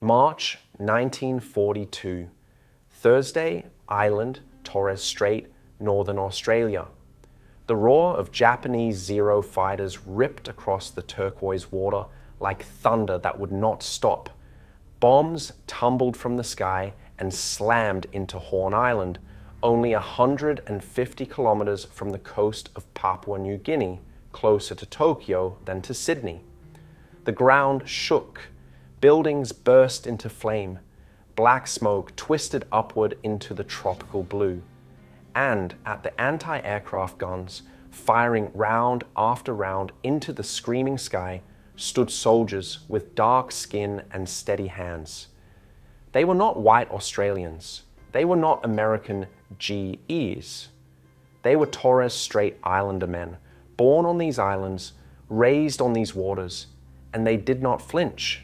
March 1942, Thursday Island, Torres Strait, Northern Australia. The roar of Japanese Zero fighters ripped across the turquoise water like thunder that would not stop. Bombs tumbled from the sky and slammed into Horn Island, only 150 kilometers from the coast of Papua New Guinea, closer to Tokyo than to Sydney. The ground shook. Buildings burst into flame. Black smoke twisted upward into the tropical blue. And at the anti-aircraft guns, firing round after round into the screaming sky, stood soldiers with dark skin and steady hands. They were not white Australians. They were not American GEs. They were Torres Strait Islander men, born on these islands, raised on these waters, and they did not flinch.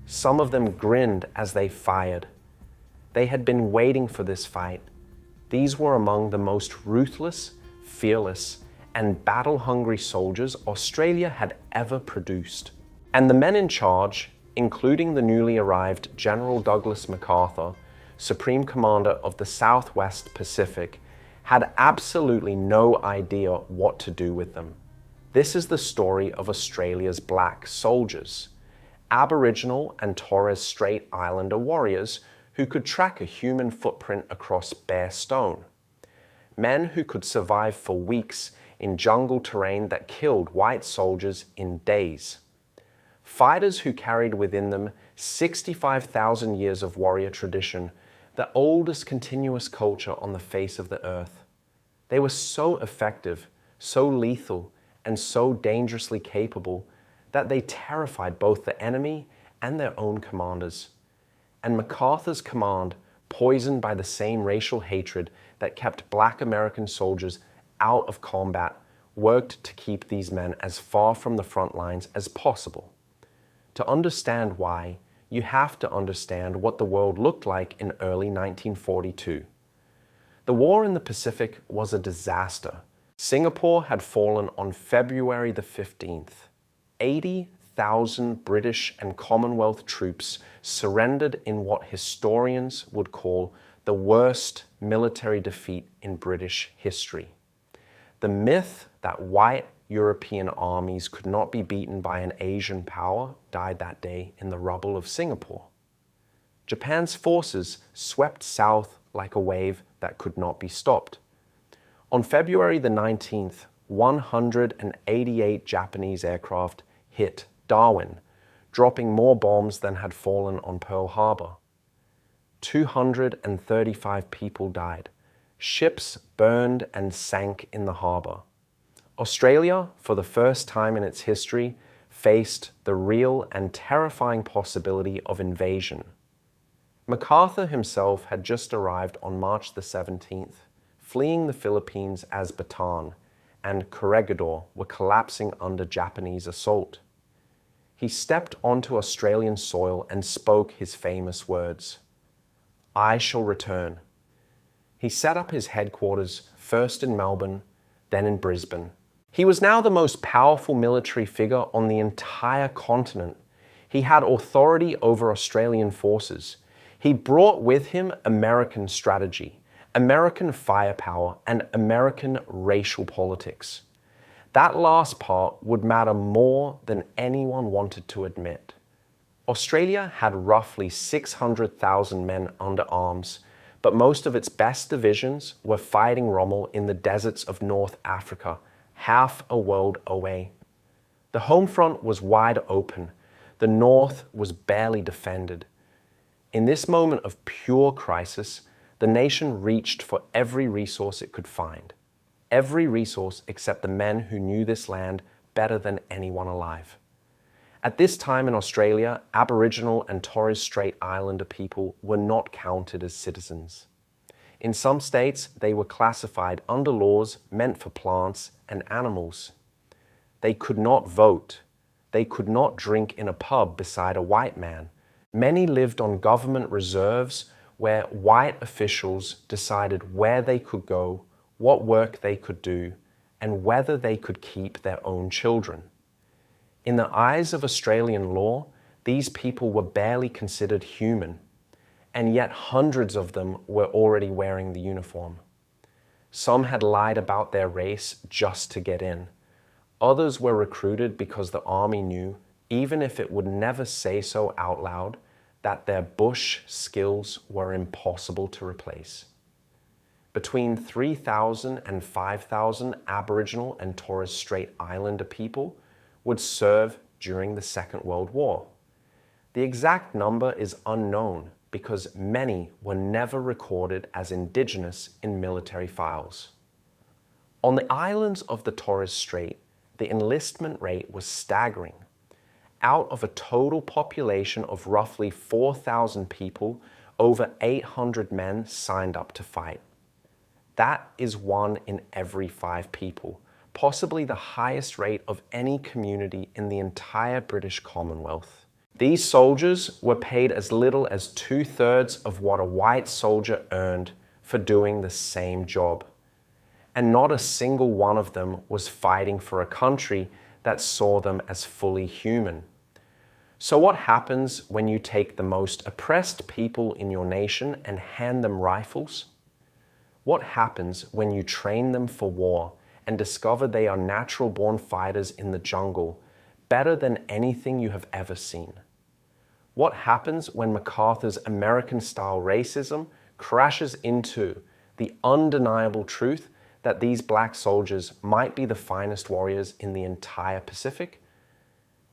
Some of them grinned as they fired. They had been waiting for this fight. These were among the most ruthless, fearless, and battle-hungry soldiers Australia had ever produced. And the men in charge, including the newly arrived General Douglas MacArthur, Supreme Commander of the Southwest Pacific, had absolutely no idea what to do with them. This is the story of Australia's black soldiers. Aboriginal and Torres Strait Islander warriors who could track a human footprint across bare stone. Men who could survive for weeks in jungle terrain that killed white soldiers in days. Fighters who carried within them 65,000 years of warrior tradition, the oldest continuous culture on the face of the earth. They were so effective, so lethal, and so dangerously capable that they terrified both the enemy and their own commanders. And MacArthur's command, poisoned by the same racial hatred that kept black American soldiers out of combat, worked to keep these men as far from the front lines as possible. To understand why, you have to understand what the world looked like in early 1942. The war in the Pacific was a disaster. Singapore had fallen on February the 15th. 80,000 British and Commonwealth troops surrendered in what historians would call the worst military defeat in British history. The myth that white European armies could not be beaten by an Asian power died that day in the rubble of Singapore. Japan's forces swept south like a wave that could not be stopped. On February the 19th, 188 Japanese aircraft hit Darwin, dropping more bombs than had fallen on Pearl Harbor. 235 people died. Ships burned and sank in the harbor. Australia, for the first time in its history, faced the real and terrifying possibility of invasion. MacArthur himself had just arrived on March the 17th, fleeing the Philippines as Bataan and Corregidor were collapsing under Japanese assault. He stepped onto Australian soil and spoke his famous words, "I shall return." He set up his headquarters first in Melbourne, then in Brisbane. He was now the most powerful military figure on the entire continent. He had authority over Australian forces. He brought with him American strategy, American firepower, and American racial politics. That last part would matter more than anyone wanted to admit. Australia had roughly 600,000 men under arms, but most of its best divisions were fighting Rommel in the deserts of North Africa, half a world away. The home front was wide open. The North was barely defended. In this moment of pure crisis, the nation reached for every resource it could find. Every resource except the men who knew this land better than anyone alive. At this time in Australia, Aboriginal and Torres Strait Islander people were not counted as citizens. In some states, they were classified under laws meant for plants and animals. They could not vote. They could not drink in a pub beside a white man. Many lived on government reserves where white officials decided where they could go, what work they could do, and whether they could keep their own children. In the eyes of Australian law, These people were barely considered human, and yet hundreds of them were already wearing the uniform. Some had lied about their race just to get in. Others were recruited because the army knew, even if it would never say so out loud, that their bush skills were impossible to replace. Between 3,000 and 5,000 Aboriginal and Torres Strait Islander people would serve during the Second World War. The exact number is unknown because many were never recorded as Indigenous in military files. On the islands of the Torres Strait, the enlistment rate was staggering. Out of a total population of roughly 4,000 people, over 800 men signed up to fight. That is 1 in every 5 people, possibly the highest rate of any community in the entire British Commonwealth. These soldiers were paid as little as 2/3 of what a white soldier earned for doing the same job. And not a single one of them was fighting for a country that saw them as fully human. So what happens when you take the most oppressed people in your nation and hand them rifles? What happens when you train them for war and discover they are natural-born fighters in the jungle, better than anything you have ever seen? What happens when MacArthur's American-style racism crashes into the undeniable truth that these black soldiers might be the finest warriors in the entire Pacific?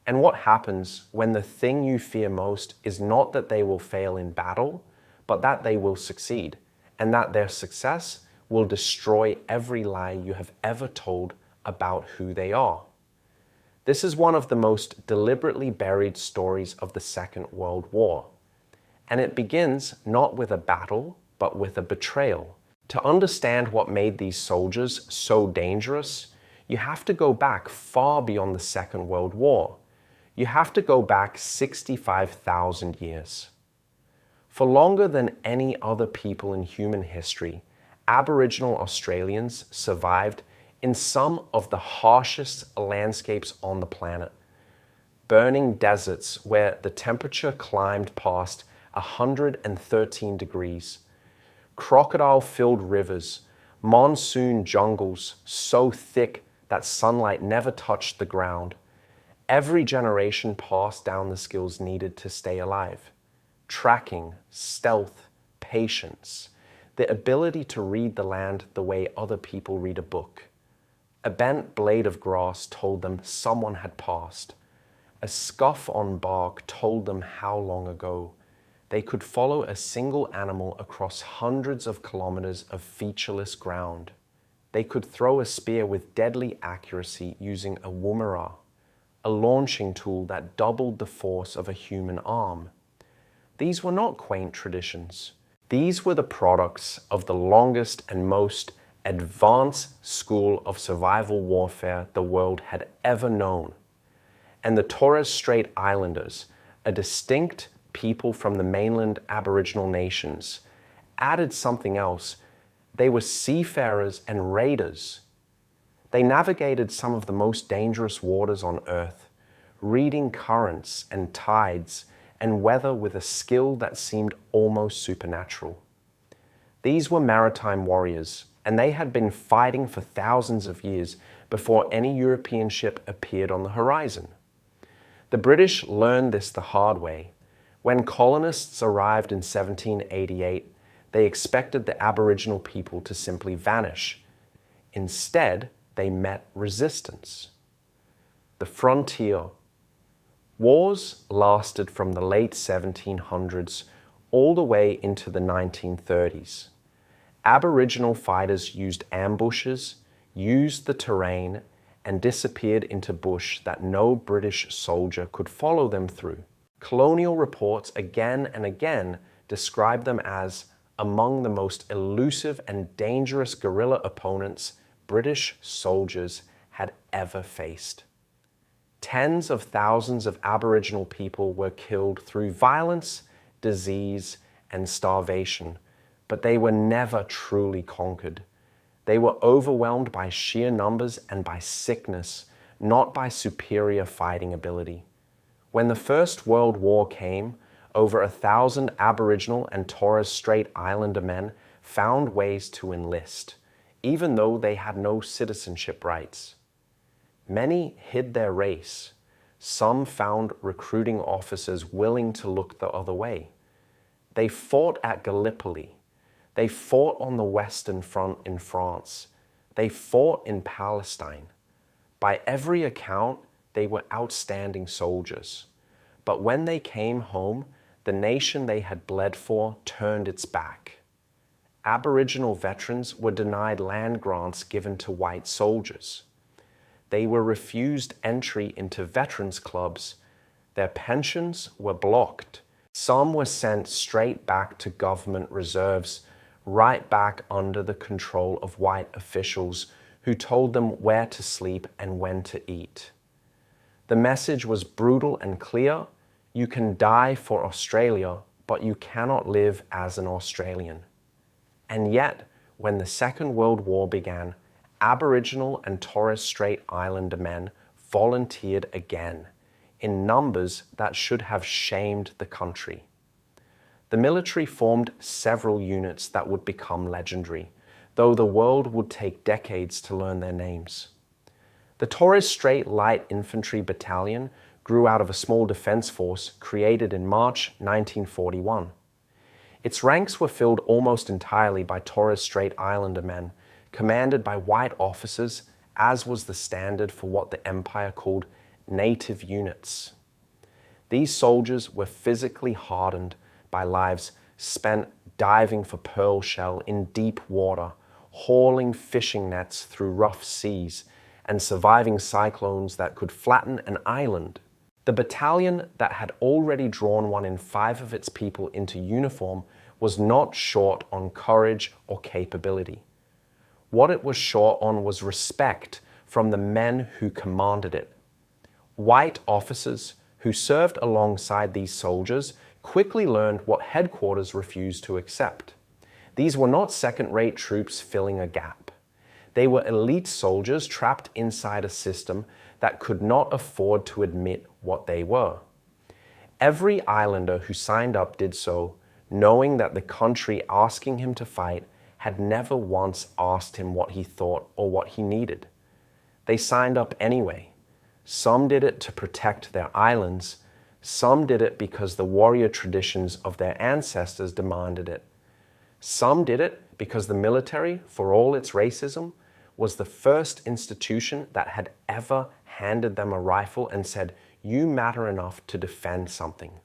And what happens when the thing you fear most is not that they will fail in battle, but that they will succeed, and that their success will destroy every lie you have ever told about who they are? This is one of the most deliberately buried stories of the Second World War, and it begins not with a battle, but with a betrayal. To understand what made these soldiers so dangerous, you have to go back far beyond the Second World War. You have to go back 65,000 years. For longer than any other people in human history, Aboriginal Australians survived in some of the harshest landscapes on the planet. Burning deserts where the temperature climbed past 113 degrees, crocodile-filled rivers, monsoon jungles so thick that sunlight never touched the ground. Every generation passed down the skills needed to stay alive: tracking, stealth, patience, the ability to read the land the way other people read a book. A bent blade of grass told them someone had passed. A scuff on bark told them how long ago. They could follow a single animal across hundreds of kilometers of featureless ground. They could throw a spear with deadly accuracy using a woomera, a launching tool that doubled the force of a human arm. These were not quaint traditions. These were the products of the longest and most advanced school of survival warfare the world had ever known. And the Torres Strait Islanders, a distinct people from the mainland Aboriginal nations, added something else. They were seafarers and raiders. They navigated some of the most dangerous waters on Earth, reading currents and tides and weather with a skill that seemed almost supernatural. These were maritime warriors, and they had been fighting for thousands of years before any European ship appeared on the horizon. The British learned this the hard way. When colonists arrived in 1788, they expected the Aboriginal people to simply vanish. Instead, they met resistance. The frontier. Wars lasted from the late 1700s all the way into the 1930s. Aboriginal fighters used ambushes, used the terrain, and disappeared into bush that no British soldier could follow them through. Colonial reports again and again describe them as among the most elusive and dangerous guerrilla opponents British soldiers had ever faced. Tens of thousands of Aboriginal people were killed through violence, disease, and starvation, but they were never truly conquered. They were overwhelmed by sheer numbers and by sickness, not by superior fighting ability. When the First World War came, over 1,000 Aboriginal and Torres Strait Islander men found ways to enlist, even though they had no citizenship rights. Many hid their race. Some found recruiting officers willing to look the other way. They fought at Gallipoli. They fought on the Western Front in France. They fought in Palestine. By every account, they were outstanding soldiers. But when they came home, the nation they had bled for turned its back. Aboriginal veterans were denied land grants given to white soldiers. They were refused entry into veterans clubs. Their pensions were blocked. Some were sent straight back to government reserves, right back under the control of white officials who told them where to sleep and when to eat. The message was brutal and clear. You can die for Australia, but you cannot live as an Australian. And yet, when the Second World War began, Aboriginal and Torres Strait Islander men volunteered again, in numbers that should have shamed the country. The military formed several units that would become legendary, though the world would take decades to learn their names. The Torres Strait Light Infantry Battalion grew out of a small defense force created in March 1941. Its ranks were filled almost entirely by Torres Strait Islander men, commanded by white officers, as was the standard for what the Empire called native units. These soldiers were physically hardened by lives spent diving for pearl shell in deep water, hauling fishing nets through rough seas, and surviving cyclones that could flatten an island. The battalion that had already drawn 1 in 5 of its people into uniform was not short on courage or capability. What it was short on was respect from the men who commanded it. White officers who served alongside these soldiers quickly learned what headquarters refused to accept. These were not second-rate troops filling a gap. They were elite soldiers trapped inside a system that could not afford to admit what they were. Every islander who signed up did so, knowing that the country asking him to fight had never once asked him what he thought or what he needed. They signed up anyway. Some did it to protect their islands. Some did it because the warrior traditions of their ancestors demanded it. Some did it because the military, for all its racism, was the first institution that had ever handed them a rifle and said, "You matter enough to defend something."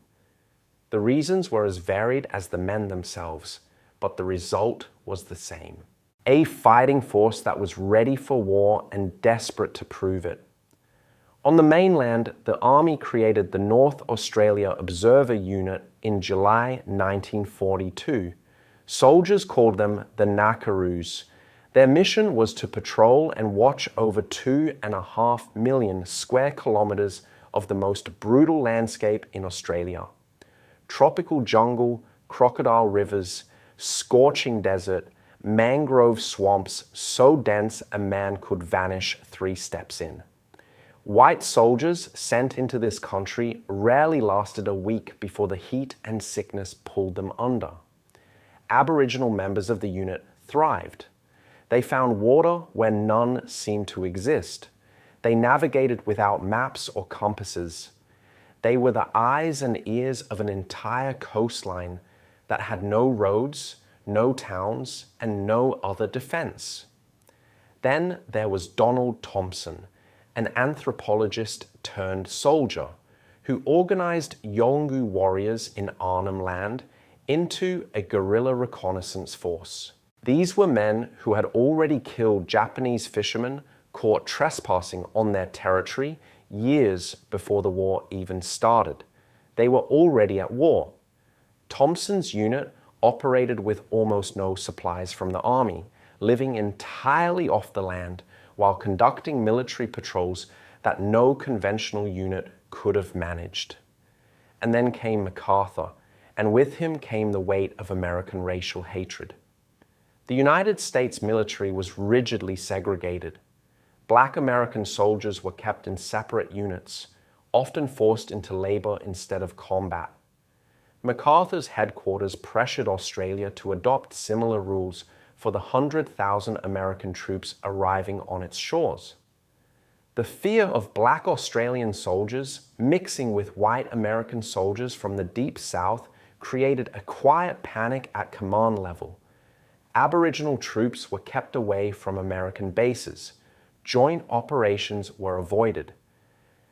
The reasons were as varied as the men themselves, but the result was the same. A fighting force that was ready for war and desperate to prove it. On the mainland, the Army created the North Australia Observer Unit in July 1942. Soldiers called them the Nakaroos. Their mission was to patrol and watch over 2.5 million square kilometres of the most brutal landscape in Australia. Tropical jungle, crocodile rivers, scorching desert, mangrove swamps so dense a man could vanish 3 steps in. White soldiers sent into this country rarely lasted a week before the heat and sickness pulled them under. Aboriginal members of the unit thrived. They found water where none seemed to exist. They navigated without maps or compasses. They were the eyes and ears of an entire coastline that had no roads, no towns, and no other defense. Then there was Donald Thompson, an anthropologist turned soldier, who organized Yolngu warriors in Arnhem Land into a guerrilla reconnaissance force. These were men who had already killed Japanese fishermen caught trespassing on their territory years before the war even started. They were already at war. Thompson's unit operated with almost no supplies from the army, living entirely off the land while conducting military patrols that no conventional unit could have managed. And then came MacArthur, and with him came the weight of American racial hatred. The United States military was rigidly segregated. Black American soldiers were kept in separate units. often forced into labor instead of combat. MacArthur's headquarters pressured Australia to adopt similar rules for the 100,000 American troops arriving on its shores. The fear of black Australian soldiers mixing with white American soldiers from the Deep South created a quiet panic at command level. Aboriginal troops were kept away from American bases. Joint operations were avoided.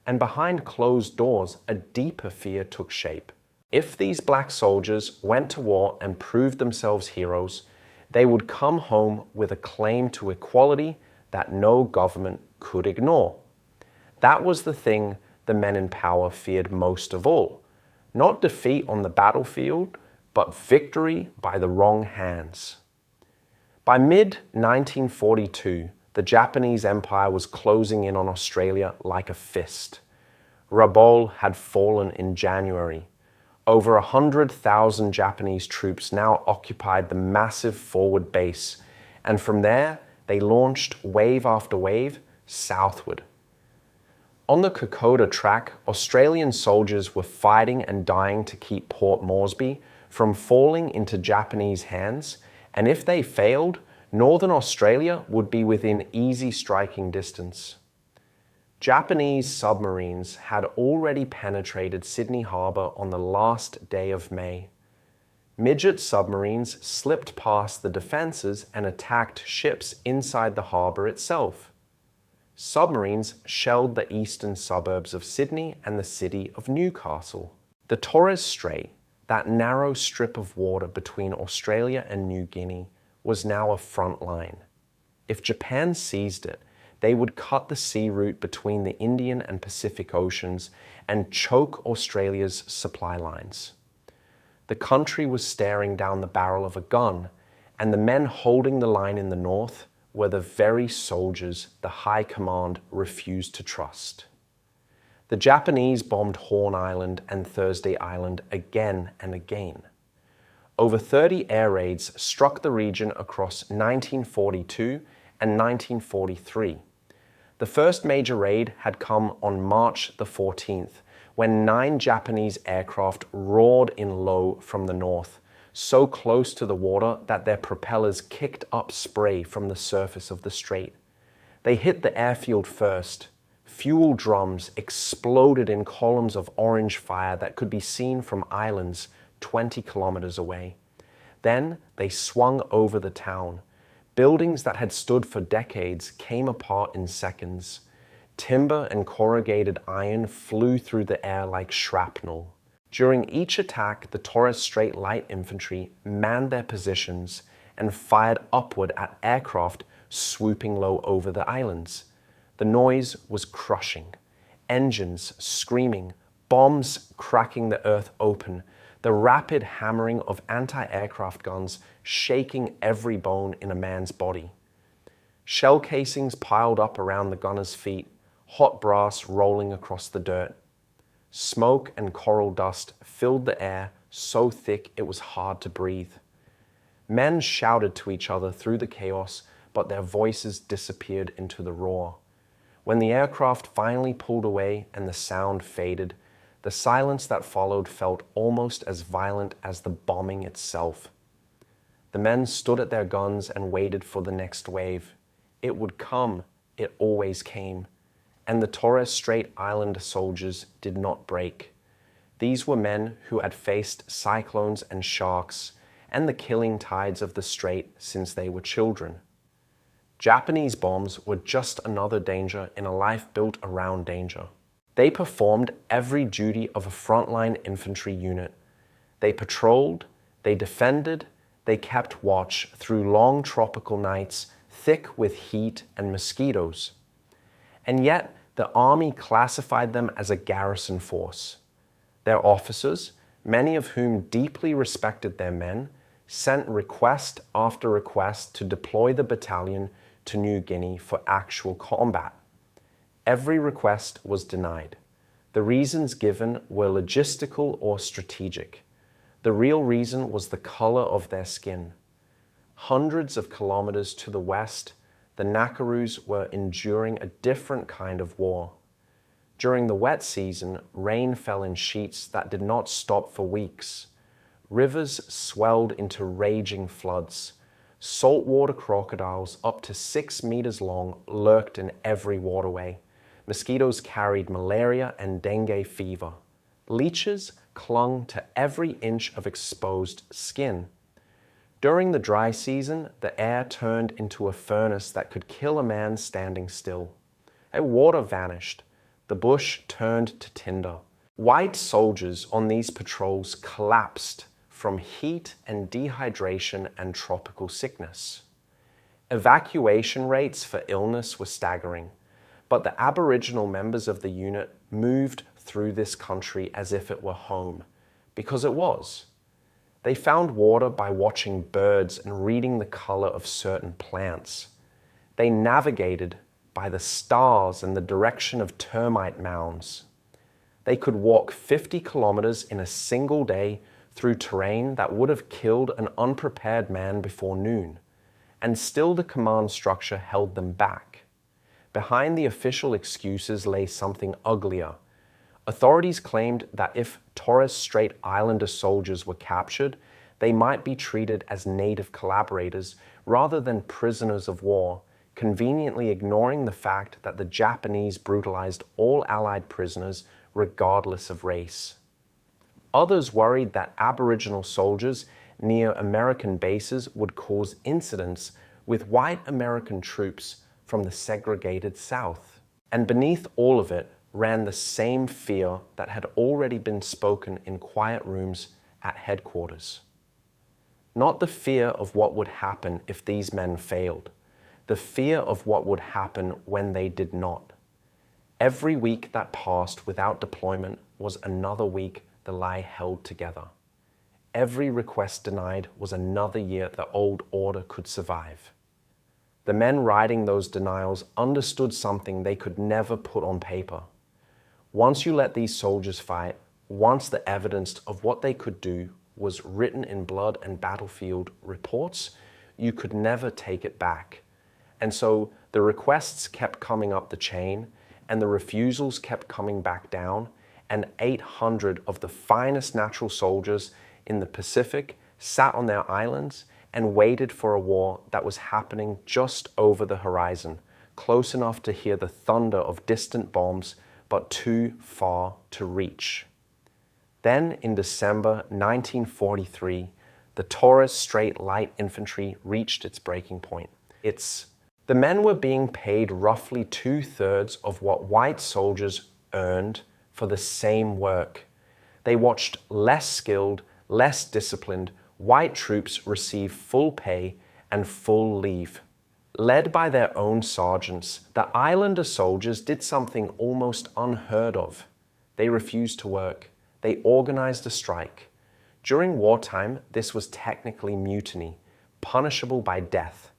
And behind closed doors, a deeper fear took shape. If these black soldiers went to war and proved themselves heroes, they would come home with a claim to equality that no government could ignore. That was the thing the men in power feared most of all. Not defeat on the battlefield, but victory by the wrong hands. By mid-1942, the Japanese Empire was closing in on Australia like a fist. Rabaul had fallen in January. Over 100,000 Japanese troops now occupied the massive forward base, and from there they launched wave after wave southward. On the Kokoda track, Australian soldiers were fighting and dying to keep Port Moresby from falling into Japanese hands, and if they failed, Northern Australia would be within easy striking distance. Japanese submarines had already penetrated Sydney Harbour on the last day of May. Midget submarines slipped past the defences and attacked ships inside the harbour itself. Submarines shelled the eastern suburbs of Sydney and the city of Newcastle. The Torres Strait, that narrow strip of water between Australia and New Guinea, was now a front line. If Japan seized it, they would cut the sea route between the Indian and Pacific Oceans and choke Australia's supply lines. The country was staring down the barrel of a gun, and the men holding the line in the north were the very soldiers the High Command refused to trust. The Japanese bombed Horn Island and Thursday Island again and again. Over 30 air raids struck the region across 1942 and 1943. The first major raid had come on March the 14th, when 9 Japanese aircraft roared in low from the north, so close to the water that their propellers kicked up spray from the surface of the strait. They hit the airfield first. Fuel drums exploded in columns of orange fire that could be seen from islands 20 kilometers away. Then they swung over the town. Buildings that had stood for decades came apart in seconds. Timber and corrugated iron flew through the air like shrapnel. During each attack, the Torres Strait Light Infantry manned their positions and fired upward at aircraft swooping low over the islands. The noise was crushing. Engines screaming, bombs cracking the earth open, the rapid hammering of anti-aircraft guns shaking every bone in a man's body. Shell casings piled up around the gunners' feet, hot brass rolling across the dirt. Smoke and coral dust filled the air so thick it was hard to breathe. Men shouted to each other through the chaos, but their voices disappeared into the roar. When the aircraft finally pulled away and the sound faded, the silence that followed felt almost as violent as the bombing itself. The men stood at their guns and waited for the next wave. It would come, it always came. And the Torres Strait Island soldiers did not break. These were men who had faced cyclones and sharks and the killing tides of the strait since they were children. Japanese bombs were just another danger in a life built around danger. They performed every duty of a frontline infantry unit. They patrolled, they defended, they kept watch through long tropical nights thick with heat and mosquitoes. And yet, the army classified them as a garrison force. Their officers, many of whom deeply respected their men, sent request after request to deploy the battalion to New Guinea for actual combat. Every request was denied. The reasons given were logistical or strategic. The real reason was the color of their skin. Hundreds of kilometers to the west, the Nakaroos were enduring a different kind of war. During the wet season, rain fell in sheets that did not stop for weeks. Rivers swelled into raging floods. Saltwater crocodiles up to 6 meters long lurked in every waterway. Mosquitoes carried malaria and dengue fever. Leeches clung to every inch of exposed skin. During the dry season, the air turned into a furnace that could kill a man standing still. Water vanished. The bush turned to tinder. White soldiers on these patrols collapsed from heat and dehydration and tropical sickness. Evacuation rates for illness were staggering, but the Aboriginal members of the unit moved through this country as if it were home, because it was. They found water by watching birds and reading the color of certain plants. They navigated by the stars and the direction of termite mounds. They could walk 50 kilometers in a single day through terrain that would have killed an unprepared man before noon, and still the command structure held them back. Behind the official excuses lay something uglier. Authorities claimed that if Torres Strait Islander soldiers were captured, they might be treated as native collaborators rather than prisoners of war, conveniently ignoring the fact that the Japanese brutalized all Allied prisoners regardless of race. Others worried that Aboriginal soldiers near American bases would cause incidents with white American troops from the segregated South. And beneath all of it ran the same fear that had already been spoken in quiet rooms at headquarters. Not the fear of what would happen if these men failed, the fear of what would happen when they did not. Every week that passed without deployment was another week the lie held together. Every request denied was another year the old order could survive. The men writing those denials understood something they could never put on paper. Once you let these soldiers fight, once the evidence of what they could do was written in blood and battlefield reports, you could never take it back. And so the requests kept coming up the chain, and the refusals kept coming back down, and 800 of the finest natural soldiers in the Pacific sat on their islands and waited for a war that was happening just over the horizon, close enough to hear the thunder of distant bombs, but too far to reach. Then, in December 1943, the Torres Strait Light Infantry reached its breaking point. The men were being paid roughly 2/3 of what white soldiers earned for the same work. They watched less skilled, less disciplined white troops receive full pay and full leave. Led by their own sergeants, the Islander soldiers did something almost unheard of. They refused to work. They organized a strike. During wartime, this was technically mutiny, punishable by death,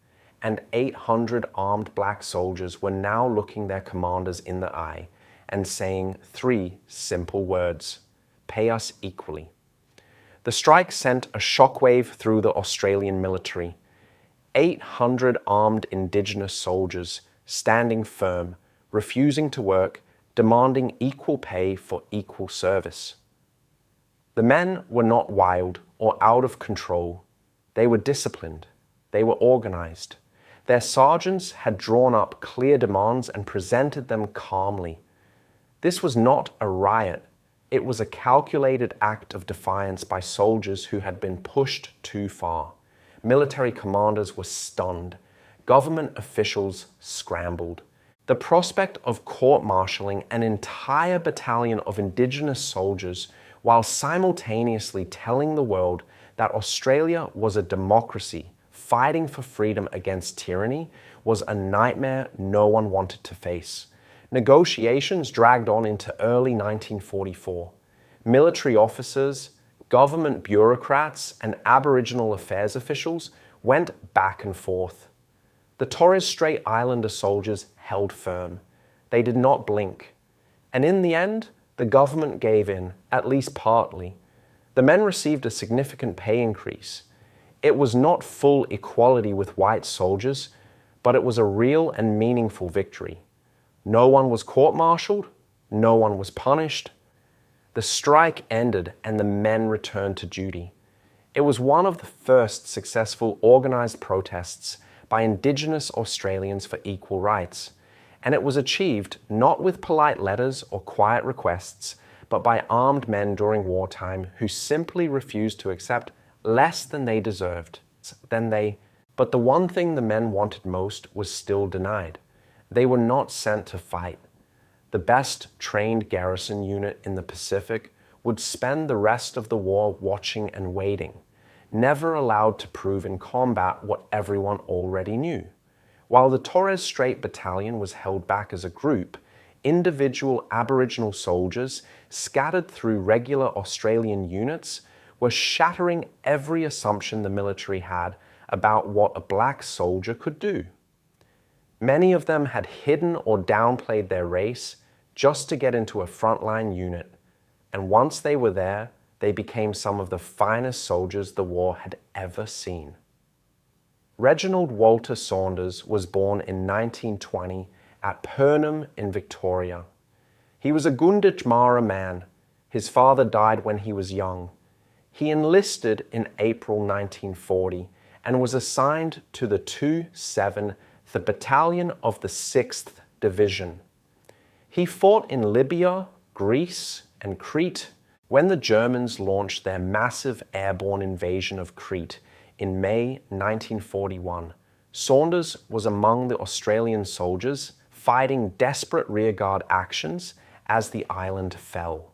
and 800 armed black soldiers were now looking their commanders in the eye and saying 3 simple words: pay us equally. The strike sent a shockwave through the Australian military. 800 armed Indigenous soldiers standing firm, refusing to work, demanding equal pay for equal service. The men were not wild or out of control. They were disciplined. They were organized. Their sergeants had drawn up clear demands and presented them calmly. This was not a riot. It was a calculated act of defiance by soldiers who had been pushed too far. Military commanders were stunned. Government officials scrambled. The prospect of court-martialing an entire battalion of Indigenous soldiers while simultaneously telling the world that Australia was a democracy fighting for freedom against tyranny was a nightmare no one wanted to face. Negotiations dragged on into early 1944. Military officers, government bureaucrats, and Aboriginal affairs officials went back and forth. The Torres Strait Islander soldiers held firm. They did not blink. And in the end, the government gave in, at least partly. The men received a significant pay increase. It was not full equality with white soldiers, but it was a real and meaningful victory. No one was court-martialed, No one was punished. The strike ended and the men returned to duty. It was one of the first successful organized protests by Indigenous Australians for equal rights, and it was achieved not with polite letters or quiet requests, but by armed men during wartime who simply refused to accept less than they deserved. But the one thing the men wanted most was still denied. They were not sent to fight. The best trained garrison unit in the Pacific would spend the rest of the war watching and waiting, never allowed to prove in combat what everyone already knew. While the Torres Strait Battalion was held back as a group, individual Aboriginal soldiers scattered through regular Australian units were shattering every assumption the military had about what a black soldier could do. Many of them had hidden or downplayed their race just to get into a frontline unit, and once they were there, they became some of the finest soldiers the war had ever seen. Reginald Walter Saunders was born in 1920 at Pernem in Victoria. He was a Gunditjmara man. His father died when he was young. He enlisted in April 1940 and was assigned to the 2-7th Battalion of the 6th Division. He fought in Libya, Greece, and Crete when the Germans launched their massive airborne invasion of Crete in May 1941. Saunders was among the Australian soldiers fighting desperate rearguard actions as the island fell.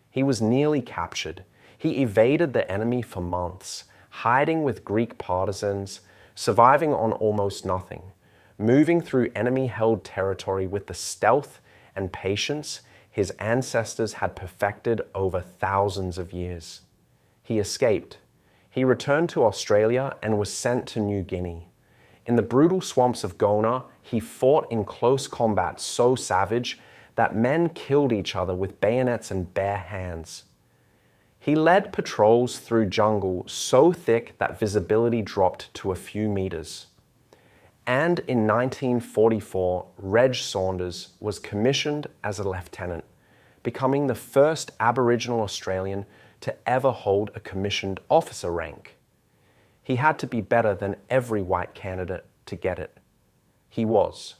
He was nearly captured. He evaded the enemy for months, hiding with Greek partisans, surviving on almost nothing, moving through enemy-held territory with the stealth and patience his ancestors had perfected over thousands of years. He escaped. He returned to Australia and was sent to New Guinea. In the brutal swamps of Gona, he fought in close combat so savage that men killed each other with bayonets and bare hands. He led patrols through jungle so thick that visibility dropped to a few meters. And in 1944, Reg Saunders was commissioned as a lieutenant, becoming the first Aboriginal Australian to ever hold a commissioned officer rank. He had to be better than every white candidate to get it. He was.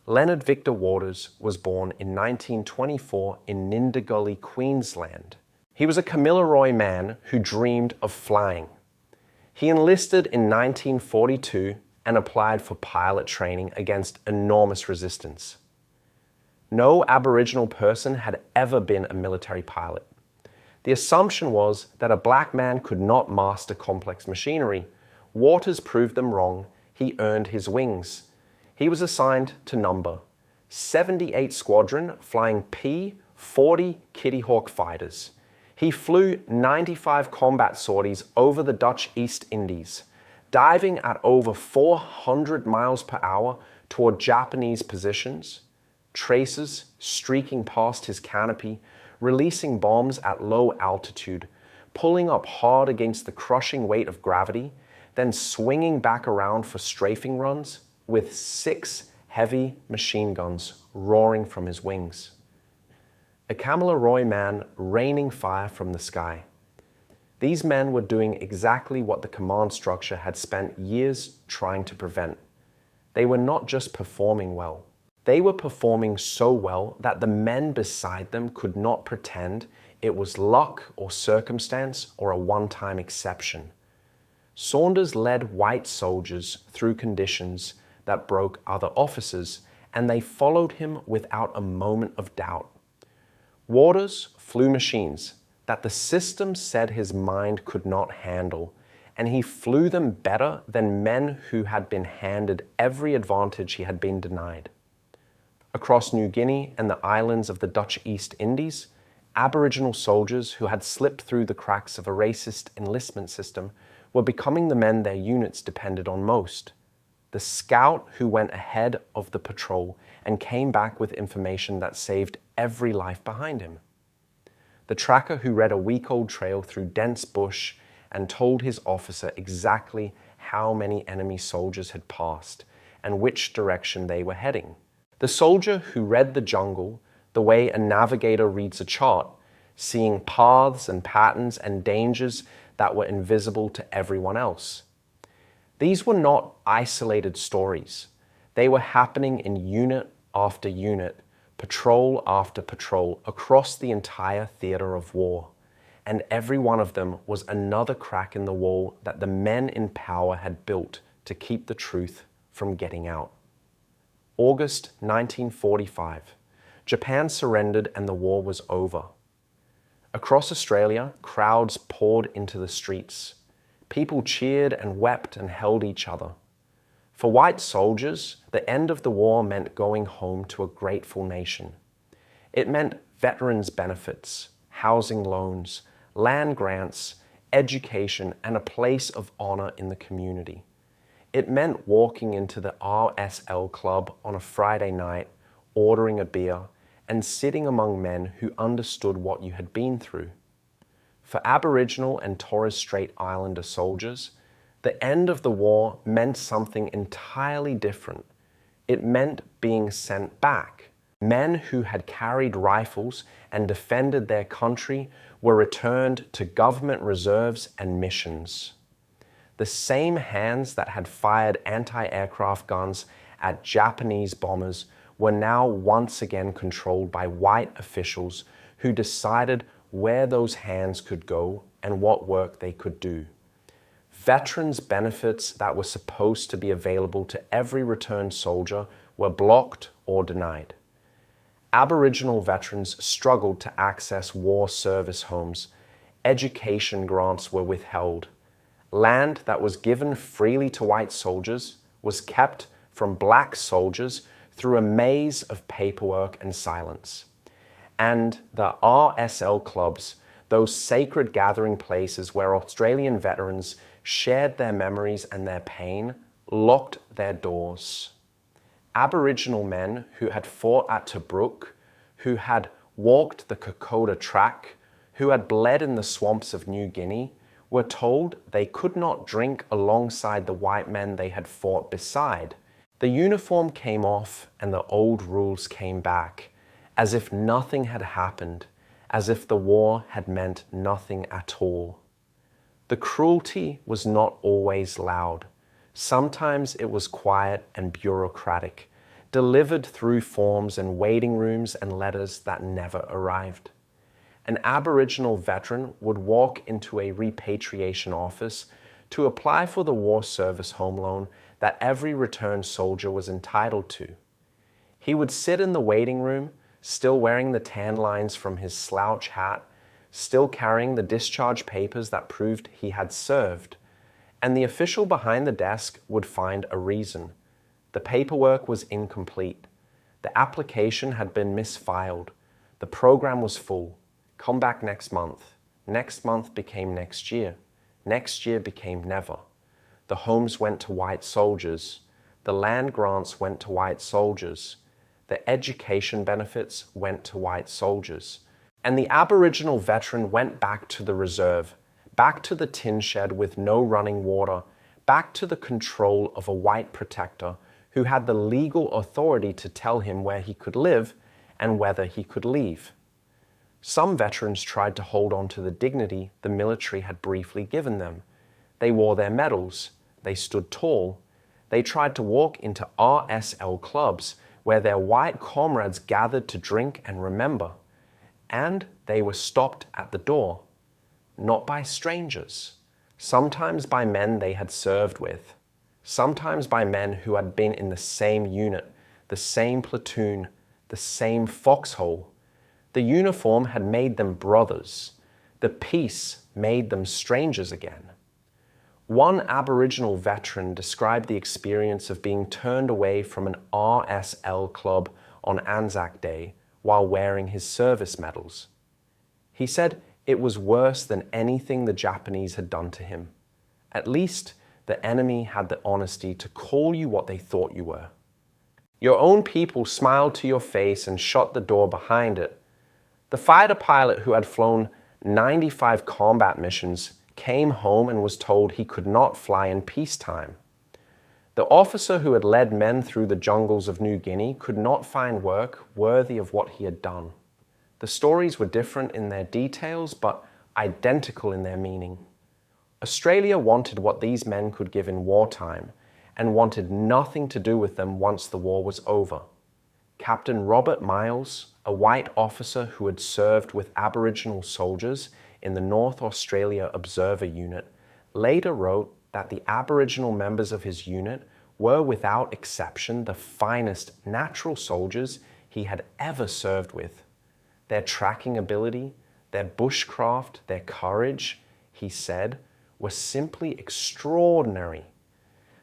Leonard Victor Waters was born in 1924 in Nindagully, Queensland. He was a Kamilaroi man who dreamed of flying. He enlisted in 1942 and applied for pilot training against enormous resistance. No Aboriginal person had ever been a military pilot. The assumption was that a black man could not master complex machinery. Waters proved them wrong. He earned his wings. He was assigned to number 78 Squadron, flying P-40 Kitty Hawk fighters. He flew 95 combat sorties over the Dutch East Indies, diving at over 400 miles per hour toward Japanese positions, traces streaking past his canopy, releasing bombs at low altitude, pulling up hard against the crushing weight of gravity, then swinging back around for strafing runs with 6 heavy machine guns roaring from his wings. A Kamilaroi man raining fire from the sky. These men were doing exactly what the command structure had spent years trying to prevent. They were not just performing well. They were performing so well that the men beside them could not pretend it was luck or circumstance or a one-time exception. Saunders led white soldiers through conditions that broke other officers, and they followed him without a moment of doubt. Waters flew machines that the system said his mind could not handle, and he flew them better than men who had been handed every advantage he had been denied. Across New Guinea and the islands of the Dutch East Indies, Aboriginal soldiers who had slipped through the cracks of a racist enlistment system were becoming the men their units depended on most. The scout who went ahead of the patrol and came back with information that saved every life behind him. The tracker who read a week-old trail through dense bush and told his officer exactly how many enemy soldiers had passed and which direction they were heading. The soldier who read the jungle, the way a navigator reads a chart, seeing paths and patterns and dangers that were invisible to everyone else. These were not isolated stories. They were happening in unit after unit, patrol after patrol, across the entire theater of war. And every one of them was another crack in the wall that the men in power had built to keep the truth from getting out. August 1945. Japan surrendered and the war was over. Across Australia, crowds poured into the streets. People cheered and wept and held each other. For white soldiers, the end of the war meant going home to a grateful nation. It meant veterans' benefits, housing loans, land grants, education, and a place of honor in the community. It meant walking into the RSL club on a Friday night, ordering a beer, and sitting among men who understood what you had been through. For Aboriginal and Torres Strait Islander soldiers, the end of the war meant something entirely different. It meant being sent back. Men who had carried rifles and defended their country were returned to government reserves and missions. The same hands that had fired anti-aircraft guns at Japanese bombers were now once again controlled by white officials who decided where those hands could go and what work they could do. Veterans' benefits that were supposed to be available to every returned soldier were blocked or denied. Aboriginal veterans struggled to access war service homes. Education grants were withheld. Land that was given freely to white soldiers was kept from black soldiers through a maze of paperwork and silence. And the RSL clubs, those sacred gathering places where Australian veterans shared their memories and their pain, locked their doors. Aboriginal men who had fought at Tobruk, who had walked the Kokoda track, who had bled in the swamps of New Guinea, were told they could not drink alongside the white men they had fought beside. The uniform came off and the old rules came back, as if nothing had happened, as if the war had meant nothing at all. The cruelty was not always loud. Sometimes it was quiet and bureaucratic, delivered through forms and waiting rooms and letters that never arrived. An Aboriginal veteran would walk into a repatriation office to apply for the war service home loan that every returned soldier was entitled to. He would sit in the waiting room, still wearing the tan lines from his slouch hat, still carrying the discharge papers that proved he had served, and the official behind the desk would find a reason. The paperwork was incomplete. The application had been misfiled. The program was full. Come back next month. Next month became next year. Next year became never. The homes went to white soldiers. The land grants went to white soldiers. The education benefits went to white soldiers. And the Aboriginal veteran went back to the reserve, back to the tin shed with no running water, back to the control of a white protector who had the legal authority to tell him where he could live and whether he could leave. Some veterans tried to hold on to the dignity the military had briefly given them. They wore their medals. They stood tall. They tried to walk into RSL clubs where their white comrades gathered to drink and remember. And they were stopped at the door, not by strangers, sometimes by men they had served with, sometimes by men who had been in the same unit, the same platoon, the same foxhole. The uniform had made them brothers. The peace made them strangers again. One Aboriginal veteran described the experience of being turned away from an RSL club on Anzac Day while wearing his service medals. He said it was worse than anything the Japanese had done to him. At least the enemy had the honesty to call you what they thought you were. Your own people smiled to your face and shut the door behind it. The fighter pilot who had flown 95 combat missions came home and was told he could not fly in peacetime. The officer who had led men through the jungles of New Guinea could not find work worthy of what he had done. The stories were different in their details, but identical in their meaning. Australia wanted what these men could give in wartime, and wanted nothing to do with them once the war was over. Captain Robert Miles, a white officer who had served with Aboriginal soldiers in the North Australia Observer Unit, later wrote that the Aboriginal members of his unit were without exception the finest natural soldiers he had ever served with. Their tracking ability, their bushcraft, their courage, he said, were simply extraordinary.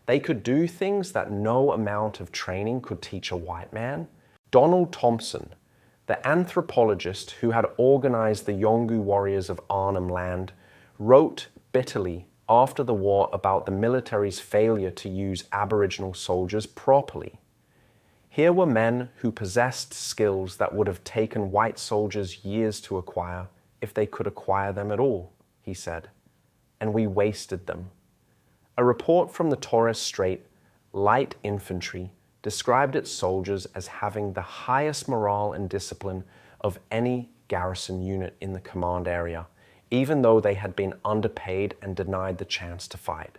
They could do things that no amount of training could teach a white man. Donald Thompson, the anthropologist who had organized the Yolngu warriors of Arnhem Land, wrote bitterly after the war about the military's failure to use Aboriginal soldiers properly. Here were men who possessed skills that would have taken white soldiers years to acquire, if they could acquire them at all, he said, and we wasted them. A report from the Torres Strait Light Infantry described its soldiers as having the highest morale and discipline of any garrison unit in the command area, even though they had been underpaid and denied the chance to fight.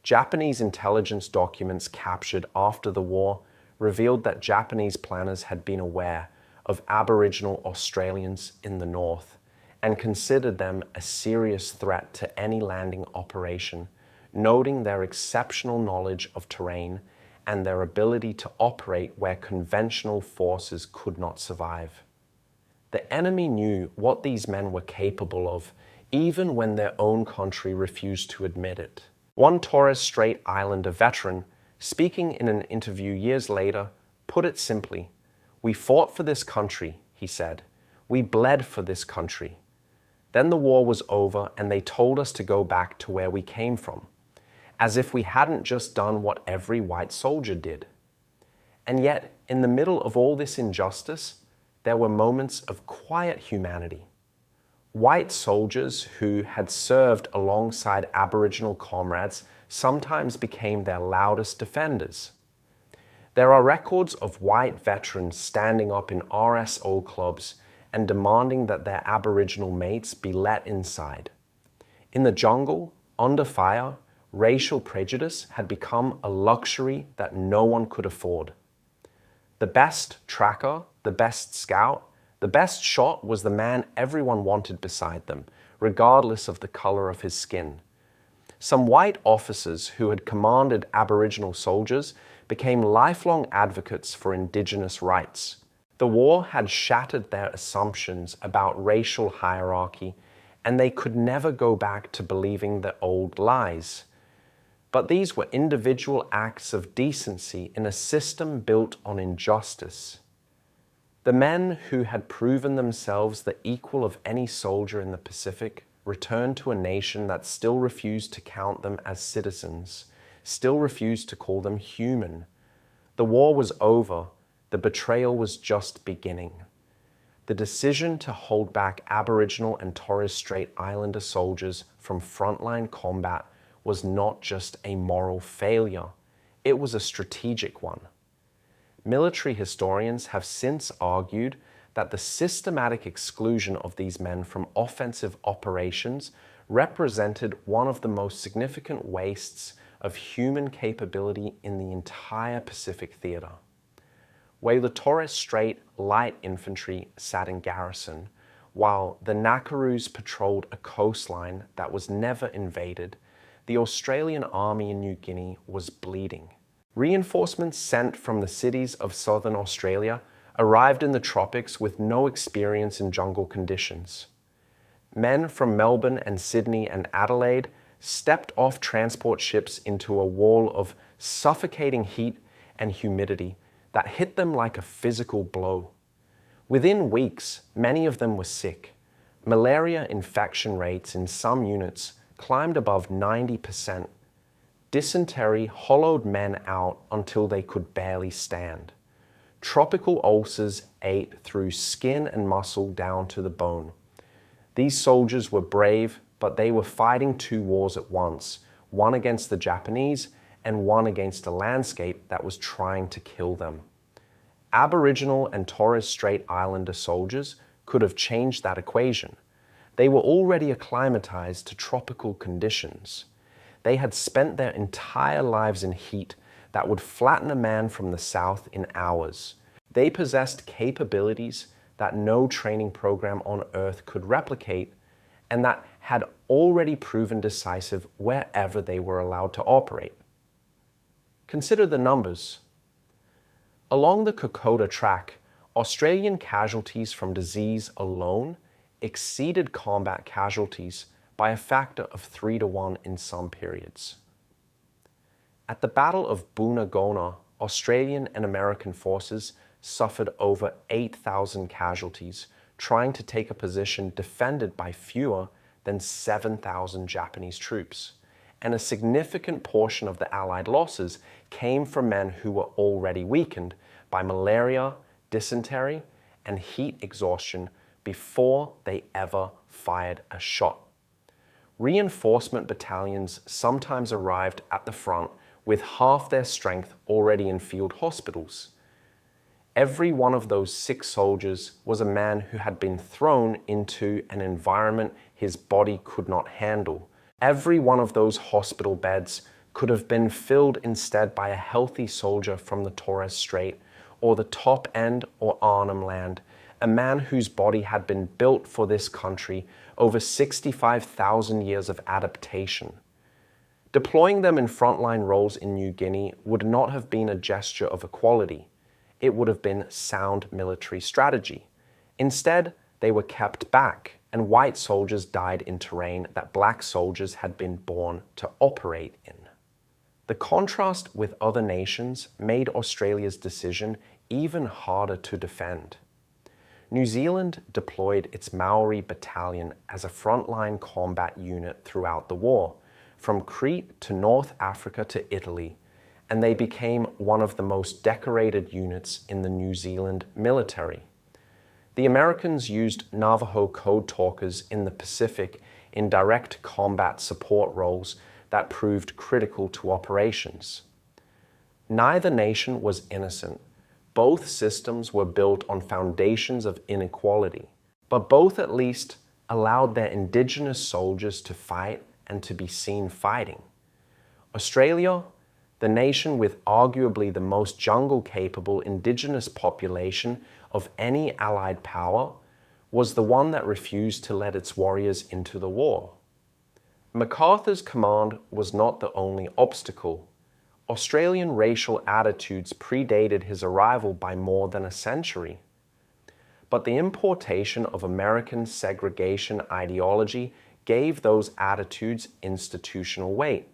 Japanese intelligence documents captured after the war revealed that Japanese planners had been aware of Aboriginal Australians in the north and considered them a serious threat to any landing operation, noting their exceptional knowledge of terrain and their ability to operate where conventional forces could not survive. The enemy knew what these men were capable of, even when their own country refused to admit it. One Torres Strait Islander veteran, speaking in an interview years later, put it simply, "We fought for this country," he said. "We bled for this country. Then the war was over and they told us to go back to where we came from, as if we hadn't just done what every white soldier did." And yet, in the middle of all this injustice, there were moments of quiet humanity. White soldiers who had served alongside Aboriginal comrades sometimes became their loudest defenders. There are records of white veterans standing up in RSO clubs and demanding that their Aboriginal mates be let inside. In the jungle, under fire, racial prejudice had become a luxury that no one could afford. The best tracker, the best scout, the best shot was the man everyone wanted beside them, regardless of the color of his skin. Some white officers who had commanded Aboriginal soldiers became lifelong advocates for Indigenous rights. The war had shattered their assumptions about racial hierarchy, and they could never go back to believing the old lies. But these were individual acts of decency in a system built on injustice. The men who had proven themselves the equal of any soldier in the Pacific returned to a nation that still refused to count them as citizens, still refused to call them human. The war was over. The betrayal was just beginning. The decision to hold back Aboriginal and Torres Strait Islander soldiers from frontline combat was not just a moral failure, it was a strategic one. Military historians have since argued that the systematic exclusion of these men from offensive operations represented one of the most significant wastes of human capability in the entire Pacific theater. Where the Torres Strait Light Infantry sat in garrison, while the Nakaroos patrolled a coastline that was never invaded, the Australian Army in New Guinea was bleeding. Reinforcements sent from the cities of southern Australia arrived in the tropics with no experience in jungle conditions. Men from Melbourne and Sydney and Adelaide stepped off transport ships into a wall of suffocating heat and humidity that hit them like a physical blow. Within weeks, many of them were sick. Malaria infection rates in some units climbed above 90%. Dysentery hollowed men out until they could barely stand. Tropical ulcers ate through skin and muscle down to the bone. These soldiers were brave, but they were fighting two wars at once, one against the Japanese and one against a landscape that was trying to kill them. Aboriginal and Torres Strait Islander soldiers could have changed that equation. They were already acclimatized to tropical conditions. They had spent their entire lives in heat that would flatten a man from the south in hours. They possessed capabilities that no training program on Earth could replicate, and that had already proven decisive wherever they were allowed to operate. Consider the numbers. Along the Kokoda Track, Australian casualties from disease alone exceeded combat casualties by a factor of 3 to 1 in some periods. At the Battle of Boonagona, Australian and American forces suffered over 8,000 casualties trying to take a position defended by fewer than 7,000 Japanese troops, and a significant portion of the Allied losses came from men who were already weakened by malaria, dysentery, and heat exhaustion before they ever fired a shot. Reinforcement battalions sometimes arrived at the front with half their strength already in field hospitals. Every one of those sick soldiers was a man who had been thrown into an environment his body could not handle. Every one of those hospital beds could have been filled instead by a healthy soldier from the Torres Strait or the Top End or Arnhem Land, a man whose body had been built for this country over 65,000 years of adaptation. Deploying them in frontline roles in New Guinea would not have been a gesture of equality. It would have been sound military strategy. Instead, they were kept back, and white soldiers died in terrain that black soldiers had been born to operate in. The contrast with other nations made Australia's decision even harder to defend. New Zealand deployed its Maori battalion as a frontline combat unit throughout the war, from Crete to North Africa to Italy, and they became one of the most decorated units in the New Zealand military. The Americans used Navajo code talkers in the Pacific in direct combat support roles that proved critical to operations. Neither nation was innocent. Both systems were built on foundations of inequality, but both at least allowed their indigenous soldiers to fight and to be seen fighting. Australia, the nation with arguably the most jungle-capable indigenous population of any Allied power, was the one that refused to let its warriors into the war. MacArthur's command was not the only obstacle. Australian racial attitudes predated his arrival by more than a century. But the importation of American segregation ideology gave those attitudes institutional weight.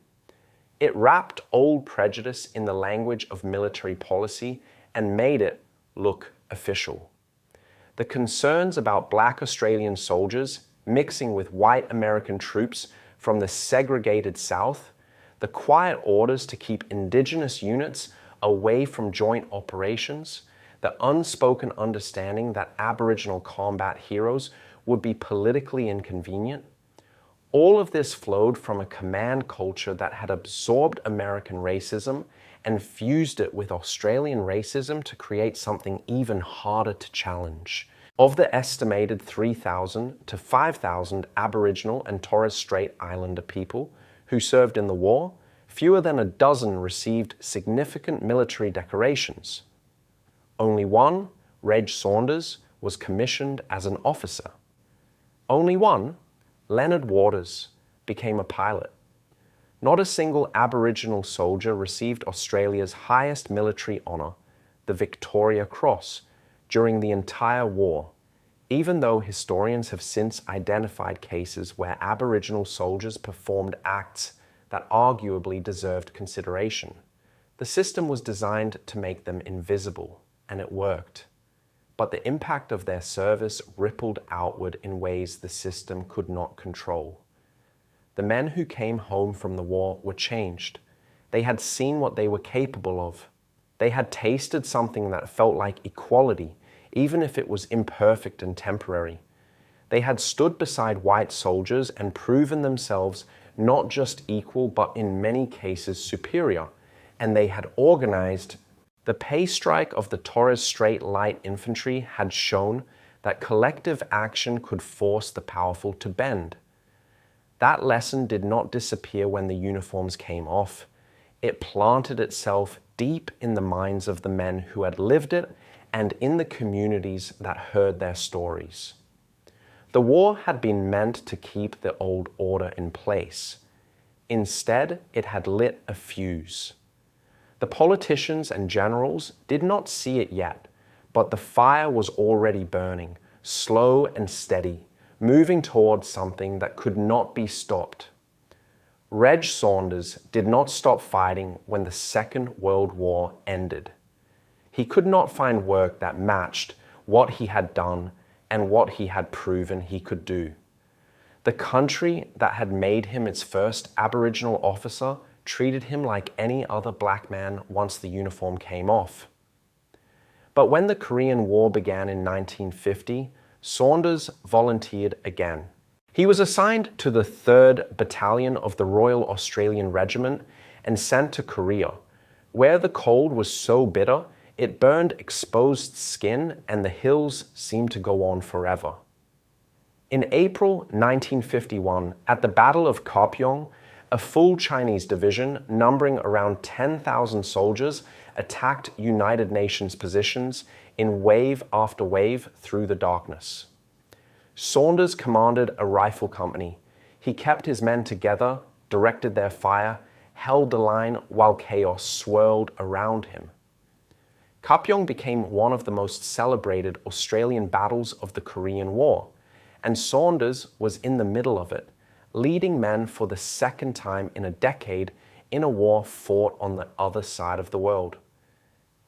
It wrapped old prejudice in the language of military policy and made it look official. The concerns about black Australian soldiers mixing with white American troops from the segregated South, the quiet orders to keep indigenous units away from joint operations, the unspoken understanding that Aboriginal combat heroes would be politically inconvenient, all of this flowed from a command culture that had absorbed American racism and fused it with Australian racism to create something even harder to challenge. Of the estimated 3,000 to 5,000 Aboriginal and Torres Strait Islander people who served in the war, fewer than a dozen received significant military decorations. Only one, Reg Saunders, was commissioned as an officer. Only one, Leonard Waters, became a pilot. Not a single Aboriginal soldier received Australia's highest military honour, the Victoria Cross, during the entire war, even though historians have since identified cases where Aboriginal soldiers performed acts that arguably deserved consideration. The system was designed to make them invisible, and it worked. But the impact of their service rippled outward in ways the system could not control. The men who came home from the war were changed. They had seen what they were capable of. They had tasted something that felt like equality, even if it was imperfect and temporary. They had stood beside white soldiers and proven themselves not just equal, but in many cases superior, and they had organized. The pay strike of the Torres Strait Light Infantry had shown that collective action could force the powerful to bend. That lesson did not disappear when the uniforms came off. It planted itself deep in the minds of the men who had lived it and in the communities that heard their stories. The war had been meant to keep the old order in place. Instead, it had lit a fuse. The politicians and generals did not see it yet, but the fire was already burning, slow and steady, moving towards something that could not be stopped. Reg Saunders did not stop fighting when the Second World War ended. He could not find work that matched what he had done and what he had proven he could do. The country that had made him its first Aboriginal officer treated him like any other black man once the uniform came off. But when the Korean War began in 1950, Saunders volunteered again. He was assigned to the 3rd Battalion of the Royal Australian Regiment and sent to Korea, where the cold was so bitter it burned exposed skin and the hills seemed to go on forever. In April 1951, at the Battle of Kapyong, a full Chinese division numbering around 10,000 soldiers attacked United Nations positions in wave after wave through the darkness. Saunders commanded a rifle company. He kept his men together, directed their fire, held the line while chaos swirled around him. Kapyong became one of the most celebrated Australian battles of the Korean War, and Saunders was in the middle of it, leading men for the second time in a decade in a war fought on the other side of the world.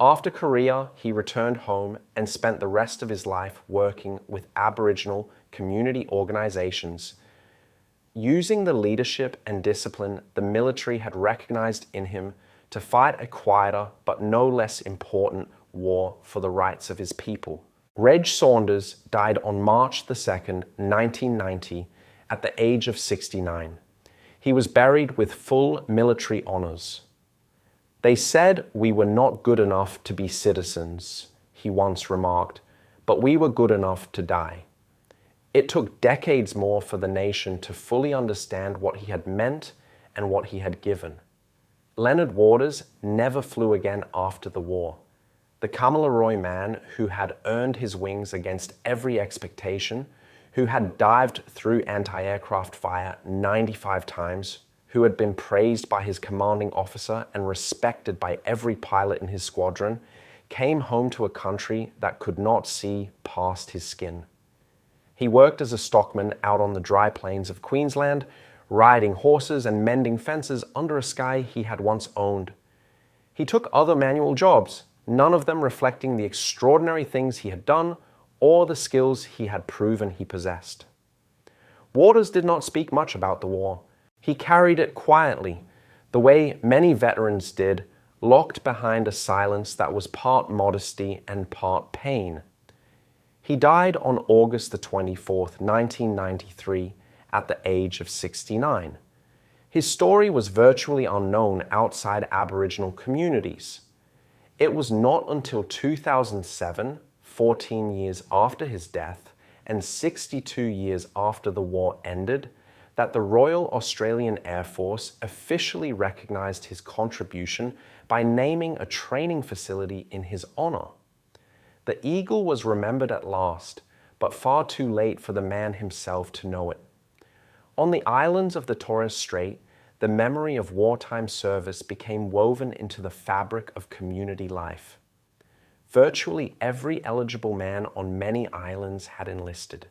After Korea, he returned home and spent the rest of his life working with Aboriginal community organizations, using the leadership and discipline the military had recognized in him to fight a quieter but no less important war for the rights of his people. Reg Saunders died on March 2nd, 1990, at the age of 69. He was buried with full military honors. "They said we were not good enough to be citizens," he once remarked, "but we were good enough to die." It took decades more for the nation to fully understand what he had meant and what he had given. Leonard Waters never flew again after the war. The Kamilaroi man who had earned his wings against every expectation, who had dived through anti-aircraft fire 95 times, who had been praised by his commanding officer and respected by every pilot in his squadron, came home to a country that could not see past his skin. He worked as a stockman out on the dry plains of Queensland, riding horses and mending fences under a sky he had once owned. He took other manual jobs, none of them reflecting the extraordinary things he had done or the skills he had proven he possessed. Waters did not speak much about the war. He carried it quietly, the way many veterans did, locked behind a silence that was part modesty and part pain. He died on August the 24th, 1993, at the age of 69. His story was virtually unknown outside Aboriginal communities. It was not until 2007, 14 years after his death, and 62 years after the war ended, that the Royal Australian Air Force officially recognized his contribution by naming a training facility in his honor. The Eagle was remembered at last, but far too late for the man himself to know it. On the islands of the Torres Strait, the memory of wartime service became woven into the fabric of community life. Virtually every eligible man on many islands had enlisted.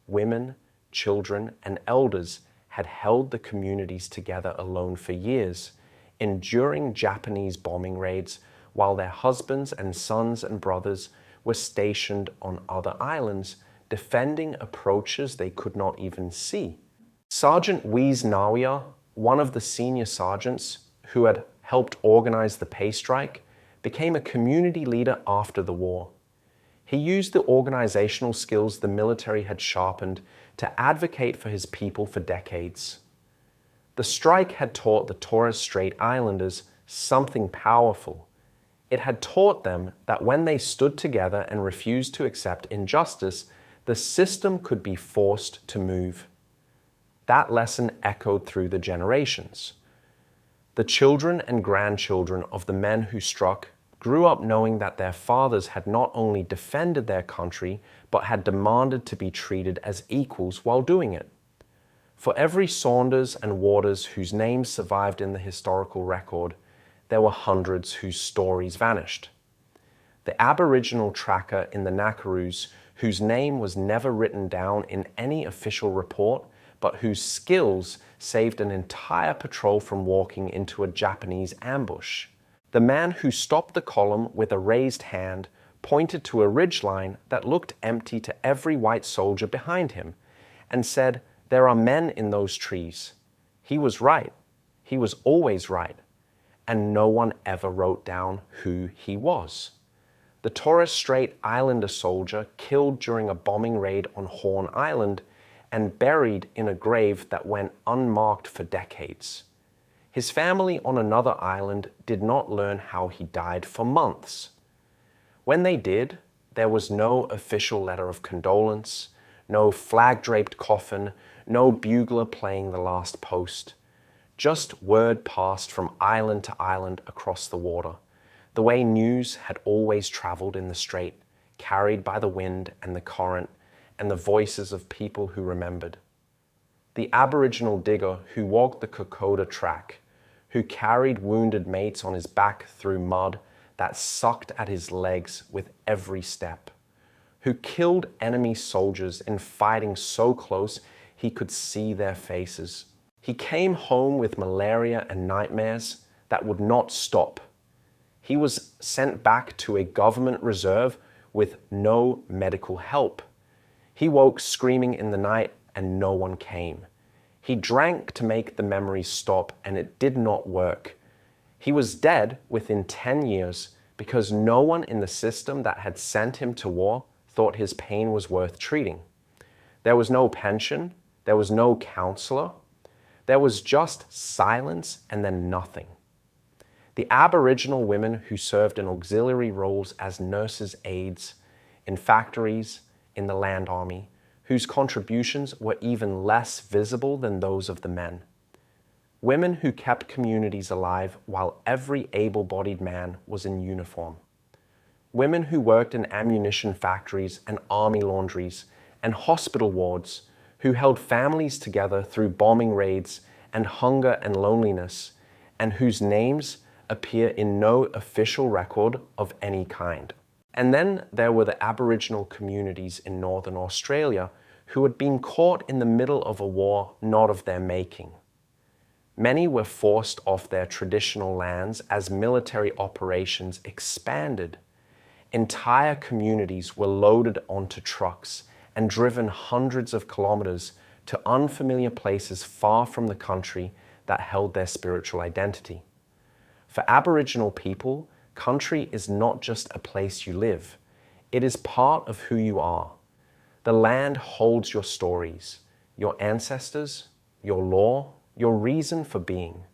Women, children, and elders had held the communities together alone for years, enduring Japanese bombing raids while their husbands and sons and brothers were stationed on other islands, defending approaches they could not even see. Sergeant Wees Nawia, one of the senior sergeants who had helped organize the pay strike, became a community leader after the war. He used the organizational skills the military had sharpened to advocate for his people for decades. The strike had taught the Torres Strait Islanders something powerful. It had taught them that when they stood together and refused to accept injustice, the system could be forced to move. That lesson echoed through the generations. The children and grandchildren of the men who struck grew up knowing that their fathers had not only defended their country, but had demanded to be treated as equals while doing it. For every Saunders and Waters whose names survived in the historical record, there were hundreds whose stories vanished. The Aboriginal tracker in the Nakaroos, whose name was never written down in any official report, but whose skills saved an entire patrol from walking into a Japanese ambush. The man who stopped the column with a raised hand pointed to a ridgeline that looked empty to every white soldier behind him and said, "There are men in those trees." He was right. He was always right. And no one ever wrote down who he was. The Torres Strait Islander soldier killed during a bombing raid on Horn Island and buried in a grave that went unmarked for decades. His family on another island did not learn how he died for months. When they did, there was no official letter of condolence, no flag-draped coffin, no bugler playing the last post. Just word passed from island to island across the water, the way news had always traveled in the strait, carried by the wind and the current and the voices of people who remembered. The Aboriginal digger who walked the Kokoda track, who carried wounded mates on his back through mud that sucked at his legs with every step, who killed enemy soldiers in fighting so close he could see their faces. He came home with malaria and nightmares that would not stop. He was sent back to a government reserve with no medical help. He woke screaming in the night and no one came. He drank to make the memories stop and it did not work. He was dead within 10 years because no one in the system that had sent him to war thought his pain was worth treating. There was no pension, there was no counselor, there was just silence and then nothing. The Aboriginal women who served in auxiliary roles as nurses' aides, in factories, in the land army, whose contributions were even less visible than those of the men. Women who kept communities alive while every able-bodied man was in uniform. Women who worked in ammunition factories and army laundries and hospital wards, who held families together through bombing raids and hunger and loneliness, and whose names appear in no official record of any kind. And then there were the Aboriginal communities in Northern Australia who had been caught in the middle of a war not of their making. Many were forced off their traditional lands as military operations expanded. Entire communities were loaded onto trucks and driven hundreds of kilometers to unfamiliar places far from the country that held their spiritual identity. For Aboriginal people, country is not just a place you live. It is part of who you are. The land holds your stories, your ancestors, your law, your reason for being.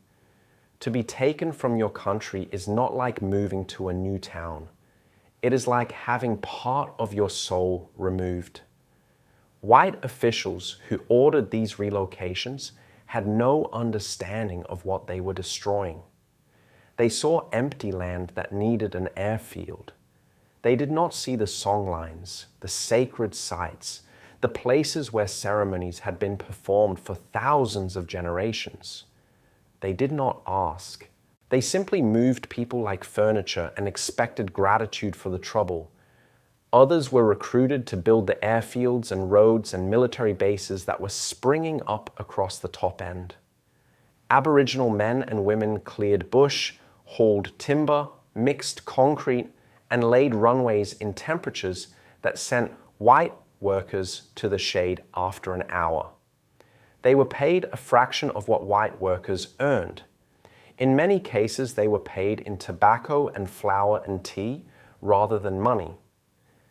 To be taken from your country is not like moving to a new town. It is like having part of your soul removed. White officials who ordered these relocations had no understanding of what they were destroying. They saw empty land that needed an airfield. They did not see the songlines, the sacred sites, the places where ceremonies had been performed for thousands of generations. They did not ask. They simply moved people like furniture and expected gratitude for the trouble. Others were recruited to build the airfields and roads and military bases that were springing up across the top end. Aboriginal men and women cleared bush, hauled timber, mixed concrete, and laid runways in temperatures that sent white workers to the shade after an hour. They were paid a fraction of what white workers earned. In many cases, they were paid in tobacco and flour and tea rather than money.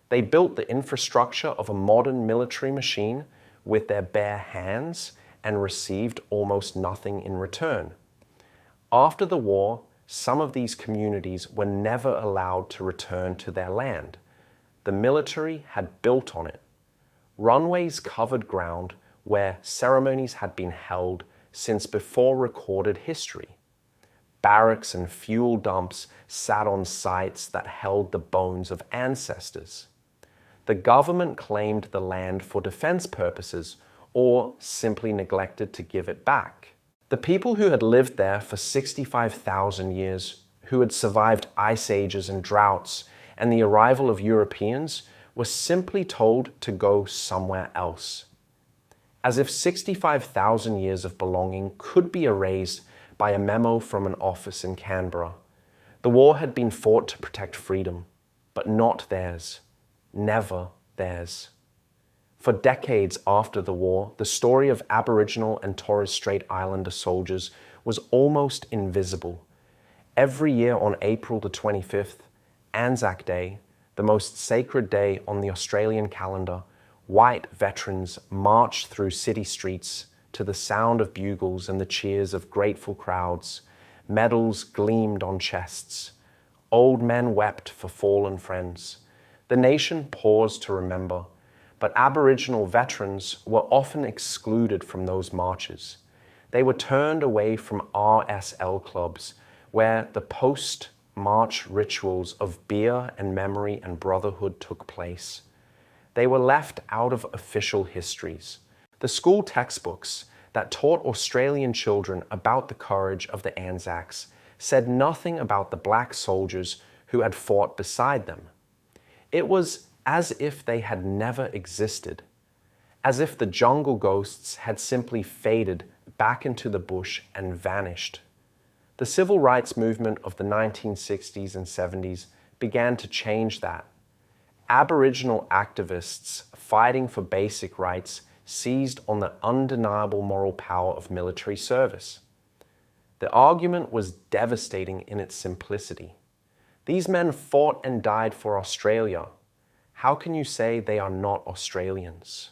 They built the infrastructure of a modern military machine with their bare hands and received almost nothing in return. After the war, some of these communities were never allowed to return to their land. The military had built on it. Runways covered ground where ceremonies had been held since before recorded history. Barracks and fuel dumps sat on sites that held the bones of ancestors. The government claimed the land for defense purposes or simply neglected to give it back. The people who had lived there for 65,000 years, who had survived ice ages and droughts and the arrival of Europeans, were simply told to go somewhere else. As if 65,000 years of belonging could be erased by a memo from an office in Canberra. The war had been fought to protect freedom, but not theirs. Never theirs. For decades after the war, the story of Aboriginal and Torres Strait Islander soldiers was almost invisible. Every year on April the 25th, Anzac Day, the most sacred day on the Australian calendar, white veterans marched through city streets to the sound of bugles and the cheers of grateful crowds. Medals gleamed on chests. Old men wept for fallen friends. The nation paused to remember, but Aboriginal veterans were often excluded from those marches. They were turned away from RSL clubs, where the post-march rituals of beer and memory and brotherhood took place. They were left out of official histories. The school textbooks that taught Australian children about the courage of the Anzacs said nothing about the black soldiers who had fought beside them. It was as if they had never existed, as if the jungle ghosts had simply faded back into the bush and vanished. The civil rights movement of the 1960s and 70s began to change that. Aboriginal activists fighting for basic rights seized on the undeniable moral power of military service. The argument was devastating in its simplicity. These men fought and died for Australia. How can you say they are not Australians?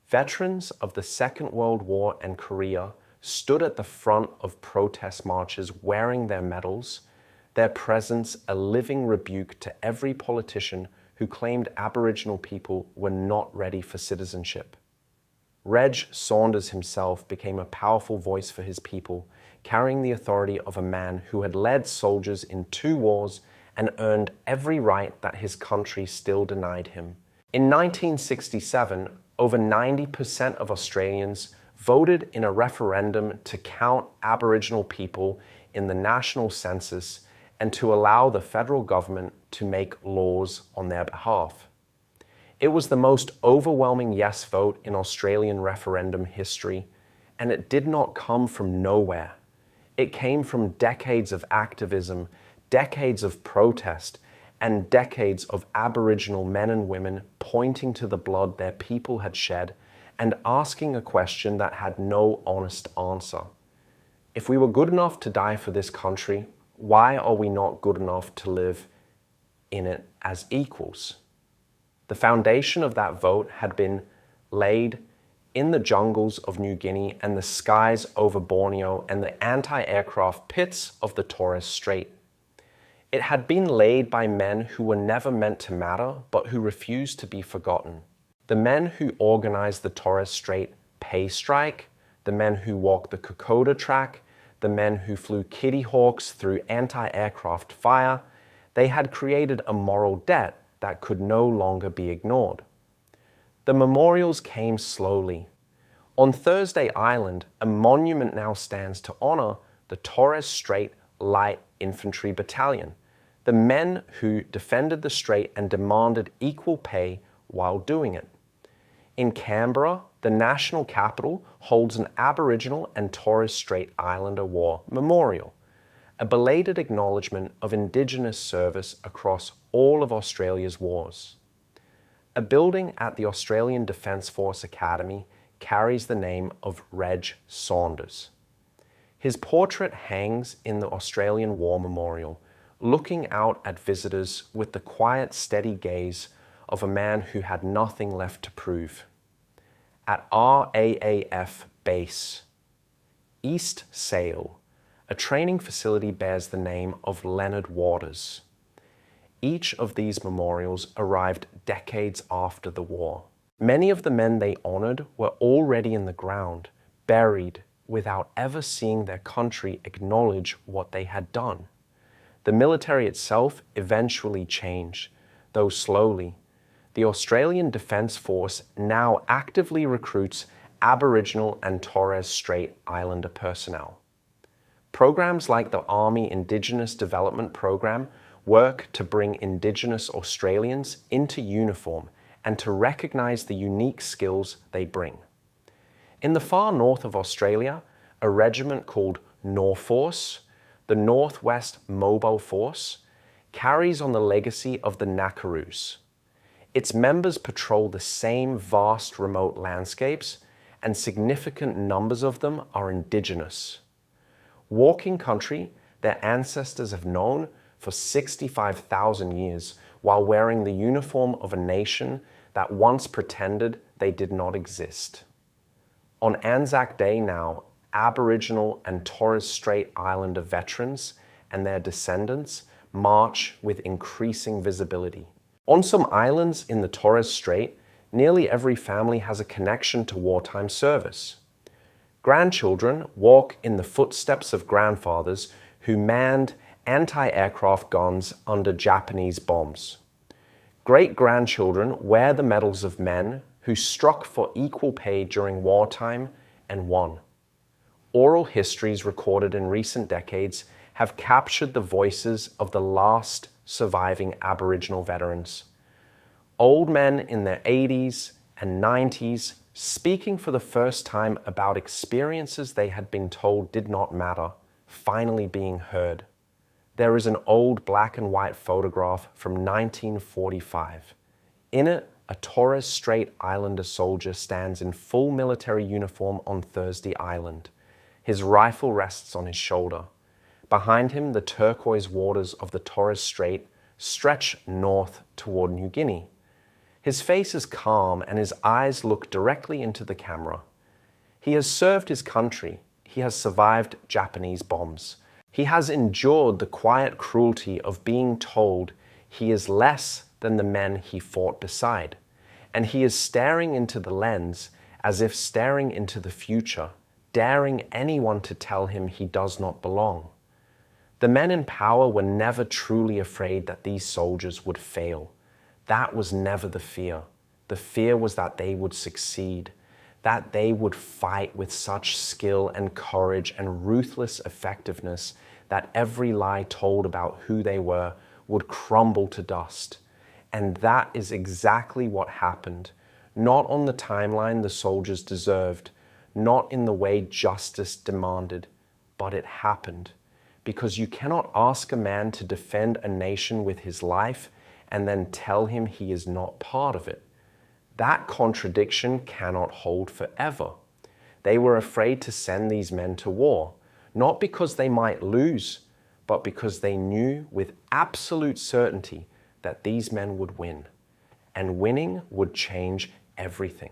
Veterans of the Second World War and Korea stood at the front of protest marches wearing their medals, their presence a living rebuke to every politician who claimed Aboriginal people were not ready for citizenship. Reg Saunders himself became a powerful voice for his people, carrying the authority of a man who had led soldiers in 2 wars and earned every right that his country still denied him. In 1967, over 90% of Australians voted in a referendum to count Aboriginal people in the national census and to allow the federal government to make laws on their behalf. It was the most overwhelming yes vote in Australian referendum history, and it did not come from nowhere. It came from decades of activism, decades of protest, and decades of Aboriginal men and women pointing to the blood their people had shed and asking a question that had no honest answer. If we were good enough to die for this country, why are we not good enough to live in it as equals? The foundation of that vote had been laid in the jungles of New Guinea and the skies over Borneo and the anti-aircraft pits of the Torres Strait. It had been laid by men who were never meant to matter, but who refused to be forgotten. The men who organized the Torres Strait pay strike, the men who walked the Kokoda track, the men who flew Kitty Hawks through anti-aircraft fire, they had created a moral debt that could no longer be ignored. The memorials came slowly. On Thursday Island, a monument now stands to honor the Torres Strait Light Infantry Battalion, the men who defended the strait and demanded equal pay while doing it. In Canberra, the national capital holds an Aboriginal and Torres Strait Islander War memorial, a belated acknowledgement of Indigenous service across all of Australia's wars. A building at the Australian Defence Force Academy carries the name of Reg Saunders. His portrait hangs in the Australian War Memorial, looking out at visitors with the quiet, steady gaze of a man who had nothing left to prove. At RAAF Base, East Sale, a training facility bears the name of Leonard Waters. Each of these memorials arrived decades after the war. Many of the men they honored were already in the ground, buried, without ever seeing their country acknowledge what they had done. The military itself eventually changed, though slowly. The Australian Defence Force now actively recruits Aboriginal and Torres Strait Islander personnel. Programs like the Army Indigenous Development Program work to bring Indigenous Australians into uniform and to recognise the unique skills they bring. In the far north of Australia, a regiment called Norforce, the Northwest Mobile Force, carries on the legacy of the Nakaroos. Its members patrol the same vast remote landscapes, and significant numbers of them are Indigenous. Walking country their ancestors have known for 65,000 years while wearing the uniform of a nation that once pretended they did not exist. On Anzac Day now, Aboriginal and Torres Strait Islander veterans and their descendants march with increasing visibility. On some islands in the Torres Strait, nearly every family has a connection to wartime service. Grandchildren walk in the footsteps of grandfathers who manned anti-aircraft guns under Japanese bombs. Great-grandchildren wear the medals of men who struck for equal pay during wartime and won. Oral histories recorded in recent decades have captured the voices of the last surviving Aboriginal veterans. Old men in their 80s and 90s speaking for the first time about experiences they had been told did not matter, finally being heard. There is an old black and white photograph from 1945. In it, a Torres Strait Islander soldier stands in full military uniform on Thursday Island. His rifle rests on his shoulder. Behind him, the turquoise waters of the Torres Strait stretch north toward New Guinea. His face is calm and his eyes look directly into the camera. He has served his country. He has survived Japanese bombs. He has endured the quiet cruelty of being told he is less than the men he fought beside. And he is staring into the lens as if staring into the future, daring anyone to tell him he does not belong. The men in power were never truly afraid that these soldiers would fail. That was never the fear. The fear was that they would succeed, that they would fight with such skill and courage and ruthless effectiveness that every lie told about who they were would crumble to dust. And that is exactly what happened, not on the timeline the soldiers deserved, not in the way justice demanded, but it happened. Because you cannot ask a man to defend a nation with his life and then tell him he is not part of it. That contradiction cannot hold forever. They were afraid to send these men to war, not because they might lose, but because they knew with absolute certainty that these men would win, and winning would change everything.